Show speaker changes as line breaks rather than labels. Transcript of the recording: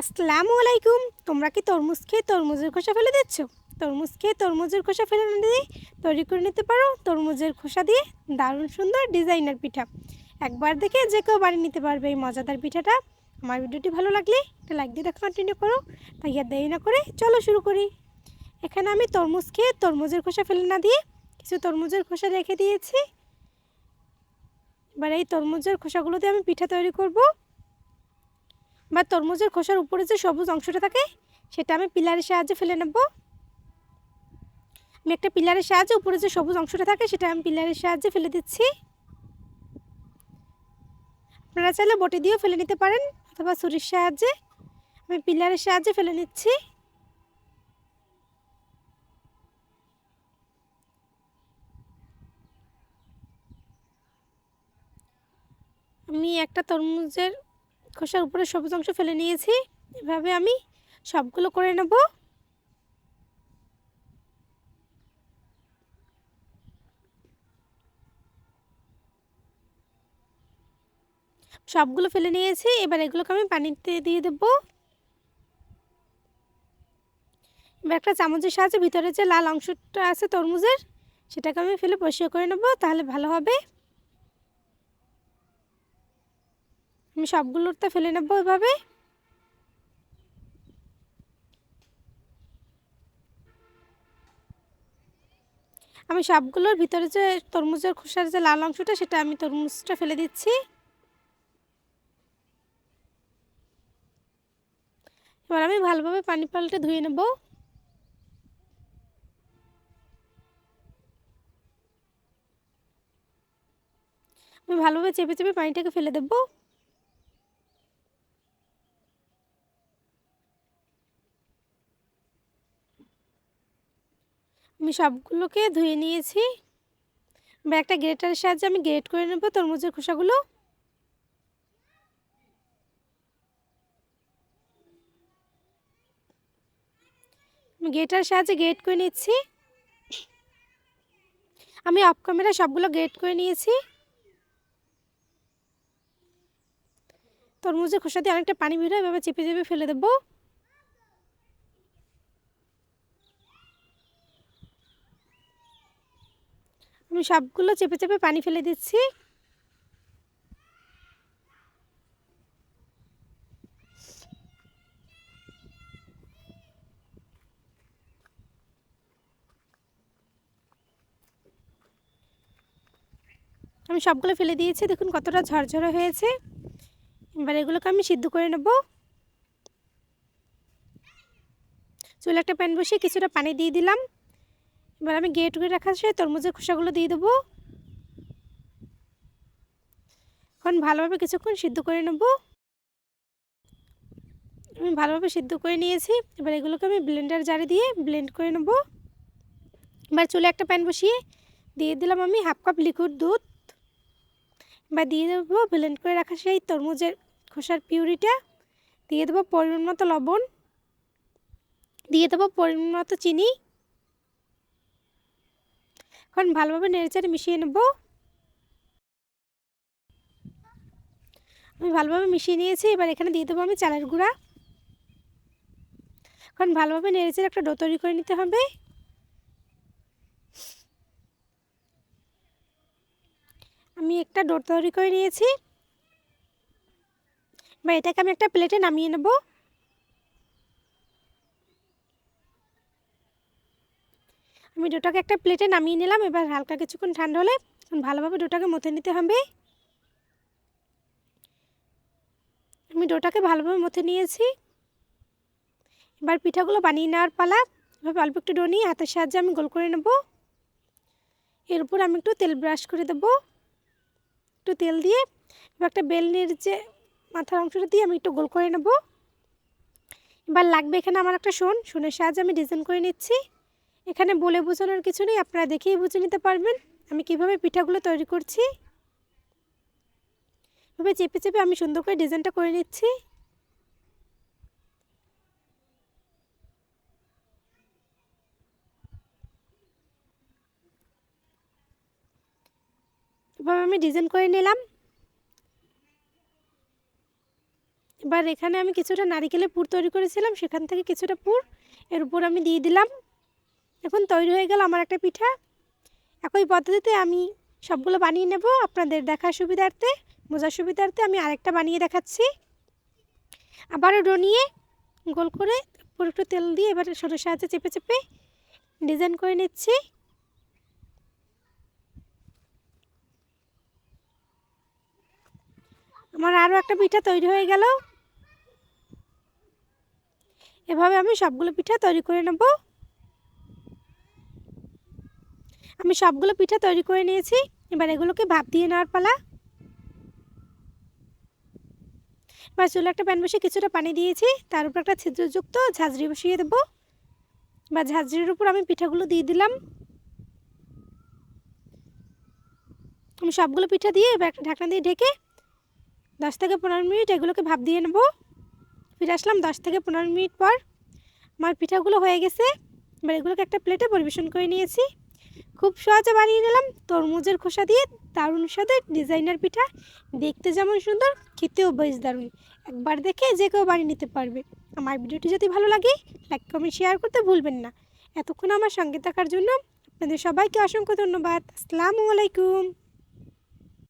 আসসালামু আলাইকুম। তোমরা কি তরমুজ খেয়ে তরমুজের খোসা ফেলে দিচ্ছ? তরমুজ খেয়ে তরমুজের খোসা ফেলে না দিয়ে তৈরি করে নিতে পারো তরমুজের খোসা দিয়ে দারুণ সুন্দর ডিজাইনার পিঠা। একবার দেখে যে কেউ বানিয়ে নিতে পারবে এই মজাদার পিঠাটা। আমার ভিডিওটি ভালো লাগলে একটা লাইক দিয়ে দেখা কন্টিনিউ করো। তাই আর দেরি না করে চলো শুরু করি। এখানে আমি তরমুজ খেয়ে তরমুজের খোসা ফেলে না দিয়ে কিছু তরমুজের খোসা রেখে দিয়েছি। এবার এই তরমুজের খোসাগুলো দিয়ে আমি পিঠা তৈরি করব। বা তরমুজের খোসার উপরে যে সবুজ অংশটা থাকে সেটা আমি পিলারের সাহায্যে ফেলে নেব। আমি একটা পিলারের সাহায্যে উপরে যে সবুজ অংশটা থাকে সেটা আমি পিলারের সাহায্যে ফেলে দিচ্ছি। আপনারা চাইলে বটি দিয়েও ফেলে নিতে পারেন অথবা ছুরির সাহায্যে। আমি পিলারের সাহায্যে ফেলে নিচ্ছি। আমি একটা তরমুজের খোসার উপরে সবুজ অংশ ফেলে নিয়েছি। এভাবে আমি সবগুলো করে নেব। সবগুলো ফেলে নিয়েছি। এবার এগুলোকে আমি পানিতে দিয়ে দেব। এবার একটা চামচের সাহায্যে ভিতরে যে লাল অংশটা আছে তরমুজের সেটাকে আমি ফেলে পরিষ্কার করে নেব, তাহলে ভালো হবে। আমি সবগুলোরটা ফেলে নেব এভাবে। আমি সবগুলোর ভিতরে যে তরমুজের খোসার যে লাল অংশটা সেটা আমি তরমুজটা ফেলে দিচ্ছি। এবার আমি ভালোভাবে পানি পাল্টে ধুয়ে নেব। আমি ভালোভাবে চেপে চেপে পানিটাকে ফেলে দেব। আমি সবগুলোকে ধুয়ে নিয়েছি। এবার একটা গ্রেটারের সাহায্যে আমি গ্রেট করে নেব তরমুজের খোসাগুলো। আমি গ্রেটারের সাহায্যে গ্রেট করে নিচ্ছি। আমি অফ ক্যামেরা সবগুলো গ্রেট করে নিয়েছি। তরমুজের খোসা দিয়ে অনেকটা পানি বের হয়, এভাবে চেপে চেপে ফেলে দেব। আমি সবগুলো চেপে চেপে পানি ফেলে দিচ্ছি। আমি সবগুলো ফেলে দিয়েছি, দেখুন কতটা ঝরঝরে হয়েছে। এবার এগুলোকে আমি সিদ্ধ করে নেব। চুলে একটা প্যান বসিয়ে কিছুটা পানি দিয়ে দিলাম। এবার আমি গ্রেট করে রাখা সেই তরমুজের খোসাগুলো দিয়ে দেবো। এখন ভালোভাবে কিছুক্ষণ সিদ্ধ করে নেব। আমি ভালোভাবে সিদ্ধ করে নিয়েছি। এবার এগুলোকে আমি ব্লেন্ডার জারে দিয়ে ব্লেন্ড করে নেব। এবার চুলে একটা প্যান বসিয়ে দিয়ে দিলাম আমি হাফ কাপ লিকুইড দুধ। এবার দিয়ে দেবো ব্লেন্ড করে রাখা সেই তরমুজের খোসার পিউরিটা। দিয়ে দেবো পরিমাণ মতো লবণ। দিয়ে দেবো পরিমাণ মতো চিনি। এখন ভালোভাবে নেড়েচেড়ে মিশিয়ে নেব। আমি ভালোভাবে মিশিয়ে নিয়েছি। এবার এখানে দিয়ে দেবো আমি চালের গুঁড়া। এখন ভালোভাবে নেড়েচেড়ে একটা ডো তৈরি করে নিতে হবে। আমি একটা ডো তৈরি করে নিয়েছি। এবার এটাকে আমি একটা প্লেটে নামিয়ে নেব। আমি ডোটাকে একটা প্লেটে নামিয়ে নিলাম। এবার হালকা কিছুক্ষণ ঠান্ডা হলে ভালোভাবে ডোটাকে মথে নিতে হবে। আমি ডোটাকে ভালোভাবে মথে নিয়েছি। এবার পিঠাগুলো বানিয়ে নেওয়ার পালা। এভাবে অল্প একটু ডো নিয়ে হাতের সাহায্যে আমি গোল করে নেব। এর উপর আমি একটু তেল ব্রাশ করে দেব। একটু তেল দিয়ে এবার একটা বেলনির যে মাথার অংশটা দিয়ে আমি একটু গোল করে নেব। এবার লাগবে এখানে আমার একটা শোনের সাহায্যে আমি ডিজাইন করে নিচ্ছি। এখানে বলে বোঝানোর কিছু নেই, আপনারা দেখেই বুঝে নিতে পারবেন আমি কিভাবে পিঠাগুলো তৈরি করছি। এভাবে চেপে চেপে আমি সুন্দর করে ডিজাইনটা করে নিচ্ছি। এভাবে আমি ডিজাইন করে নিলাম। এবার এখানে আমি কিছুটা নারিকেলের পুর তৈরি করেছিলাম, সেখান থেকে কিছুটা পুর এর উপর আমি দিয়ে দিলাম। এখন তৈরি হয়ে গেল আমার একটা পিঠা। একই পদ্ধতিতে আমি সবগুলো বানিয়ে নেব। আপনাদের দেখার সুবিধার্থে, বোঝার সুবিধার্থে আমি আরেকটা বানিয়ে দেখাচ্ছি। আবারও ডো নিয়ে গোল করে উপর একটু তেল দিয়ে এবার ছোটোর সাহায্যে চেপে চেপে ডিজাইন করে নিচ্ছি। আমার আরও একটা পিঠা তৈরি হয়ে গেল। এভাবে আমি সবগুলো পিঠা তৈরি করে নেব। আমি সবগুলো পিঠা তৈরি করে নিয়েছি। এবার এগুলোকে ভাপ দিয়ে নেওয়ার পালা। এবার চুলে একটা প্যান বসে কিছুটা পানি দিয়েছি, তার উপর একটা ছিদ্রযুক্ত ঝাঁঝরি বসিয়ে দেব। বা ঝাঁঝরির উপর আমি পিঠাগুলো দিয়ে দিলাম। আমি সবগুলো পিঠা দিয়ে এবার একটা ঢাকনা দিয়ে ঢেকে 10 থেকে 15 মিনিট এগুলোকে ভাপ দিয়ে নেব। ফিরে আসলাম 10 থেকে 15 মিনিট পর। আমার পিঠাগুলো হয়ে গেছে। এবার এগুলোকে একটা প্লেটে পরিবেশন করে নিয়েছি। খুব সহজে বানিয়ে নিলাম তরমুজের খোসা দিয়ে দারুণ স্বাদের ডিজাইনার পিঠা। দেখতে যেমন সুন্দর, খেতেও বেশ দারুণ। একবার দেখে যে কেউ বানিয়ে নিতে পারবে। আমার ভিডিওটি যদি ভালো লাগে লাইক কমেন্ট শেয়ার করতে ভুলবেন না। এতক্ষণ আমার সঙ্গে থাকার জন্য আপনাদের সবাইকে অসংখ্য ধন্যবাদ। আসসালামু আলাইকুম।